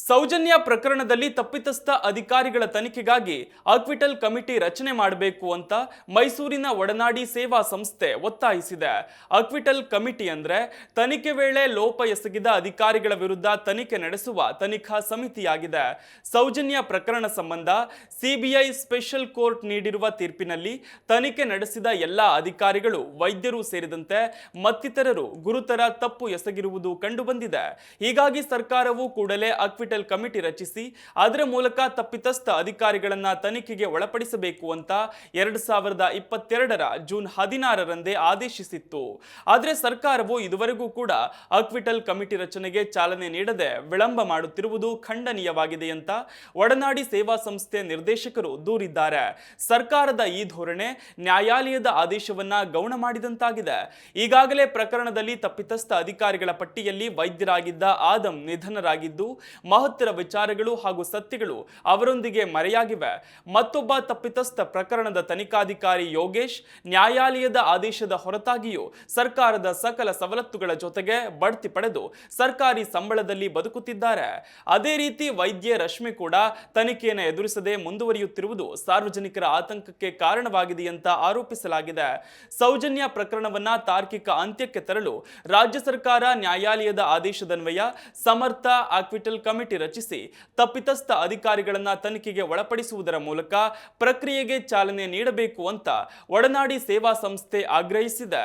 ಸೌಜನ್ಯ ಪ್ರಕರಣದಲ್ಲಿ ತಪ್ಪಿತಸ್ಥ ಅಧಿಕಾರಿಗಳ ತನಿಖೆಗಾಗಿ ಆಕ್ವಿಟಲ್ ಕಮಿಟಿ ರಚನೆ ಮಾಡಬೇಕು ಅಂತ ಮೈಸೂರಿನ ಒಡನಾಡಿ ಸೇವಾ ಸಂಸ್ಥೆ ಒತ್ತಾಯಿಸಿದೆ. ಆಕ್ವಿಟಲ್ ಕಮಿಟಿ ಅಂದ್ರೆ ತನಿಖೆ ವೇಳೆ ಲೋಪ ಎಸಗಿದ ಅಧಿಕಾರಿಗಳ ವಿರುದ್ಧ ತನಿಖೆ ನಡೆಸುವ ತನಿಖಾ ಸಮಿತಿಯಾಗಿದೆ. ಸೌಜನ್ಯ ಪ್ರಕರಣ ಸಂಬಂಧ ಸಿಬಿಐ ಸ್ಪೆಷಲ್ ಕೋರ್ಟ್ ನೀಡಿರುವ ತೀರ್ಪಿನಲ್ಲಿ ತನಿಖೆ ನಡೆಸಿದ ಎಲ್ಲಾ ಅಧಿಕಾರಿಗಳು, ವೈದ್ಯರು ಸೇರಿದಂತೆ ಮತ್ತಿತರರು ಗುರುತರ ತಪ್ಪು ಎಸಗಿರುವುದು ಕಂಡುಬಂದಿದೆ. ಹೀಗಾಗಿ ಸರ್ಕಾರವು ಕೂಡಲೇ ಆಕ್ವಿಟಲ್ ಕಮಿಟಿ ರಚಿಸಿ ಅದರ ಮೂಲಕ ತಪ್ಪಿತಸ್ಥ ಅಧಿಕಾರಿಗಳನ್ನ ತನಿಖೆಗೆ ಒಳಪಡಿಸಬೇಕು ಅಂತ 2022ರ ಜೂನ್ 16ರಂದೇ ಆದೇಶಿಸಿತ್ತು. ಆದರೆ ಸರ್ಕಾರವು ಇದುವರೆಗೂ ಕೂಡ ಆಕ್ವಿಟಲ್ ಕಮಿಟಿ ರಚನೆಗೆ ಚಾಲನೆ ನೀಡದೆ ವಿಳಂಬ ಮಾಡುತ್ತಿರುವುದು ಖಂಡನೀಯವಾಗಿದೆ ಅಂತ ಒಡನಾಡಿ ಸೇವಾ ಸಂಸ್ಥೆ ನಿರ್ದೇಶಕರು ದೂರಿದ್ದಾರೆ. ಸರ್ಕಾರದ ಈ ಧೋರಣೆ ನ್ಯಾಯಾಲಯದ ಆದೇಶವನ್ನ ಗೌಣ ಮಾಡಿದಂತಾಗಿದೆ. ಈಗಾಗಲೇ ಪ್ರಕರಣದಲ್ಲಿ ತಪ್ಪಿತಸ್ಥ ಅಧಿಕಾರಿಗಳ ಪಟ್ಟಿಯಲ್ಲಿ ವೈದ್ಯರಾಗಿದ್ದ ಆದಂ ನಿಧನರಾಗಿದ್ದು, ಮಹತ್ತರ ವಿಚಾರಗಳು ಹಾಗೂ ಸತ್ಯಗಳು ಅವರೊಂದಿಗೆ ಮರೆಯಾಗಿವೆ. ಮತ್ತೊಬ್ಬ ತಪ್ಪಿತಸ್ಥ ಪ್ರಕರಣದ ತನಿಖಾಧಿಕಾರಿ ಯೋಗೇಶ್ ನ್ಯಾಯಾಲಯದ ಆದೇಶದ ಹೊರತಾಗಿಯೂ ಸರ್ಕಾರದ ಸಕಲ ಸವಲತ್ತುಗಳ ಜೊತೆಗೆ ಬಡ್ತಿ ಪಡೆದು ಸರ್ಕಾರಿ ಸಂಬಳದಲ್ಲಿ ಬದುಕುತ್ತಿದ್ದಾರೆ. ಅದೇ ರೀತಿ ವೈದ್ಯೆ ರಶ್ಮಿ ಕೂಡ ತನಿಖೆಯನ್ನು ಎದುರಿಸದೆ ಮುಂದುವರಿಯುತ್ತಿರುವುದು ಸಾರ್ವಜನಿಕರ ಆತಂಕಕ್ಕೆ ಕಾರಣವಾಗಿದೆ ಅಂತ ಆರೋಪಿಸಲಾಗಿದೆ. ಸೌಜನ್ಯ ಪ್ರಕರಣವನ್ನ ತಾರ್ಕಿಕ ಅಂತ್ಯಕ್ಕೆ ತರಲು ರಾಜ್ಯ ಸರ್ಕಾರ ನ್ಯಾಯಾಲಯದ ಆದೇಶದನ್ವಯ ಸಮರ್ಥ ಆಕ್ವಿಟಲ್ ಕಮಿಟಿ ರಚಿಸಿ ತಪ್ಪಿತಸ್ಥ ಅಧಿಕಾರಿಗಳನ್ನ ತನಿಖೆಗೆ ಒಳಪಡಿಸುವುದರ ಮೂಲಕ ಪ್ರಕ್ರಿಯೆಗೆ ಚಾಲನೆ ನೀಡಬೇಕು ಅಂತ ಒಡನಾಡಿ ಸೇವಾ ಸಂಸ್ಥೆ ಆಗ್ರಹಿಸಿದೆ.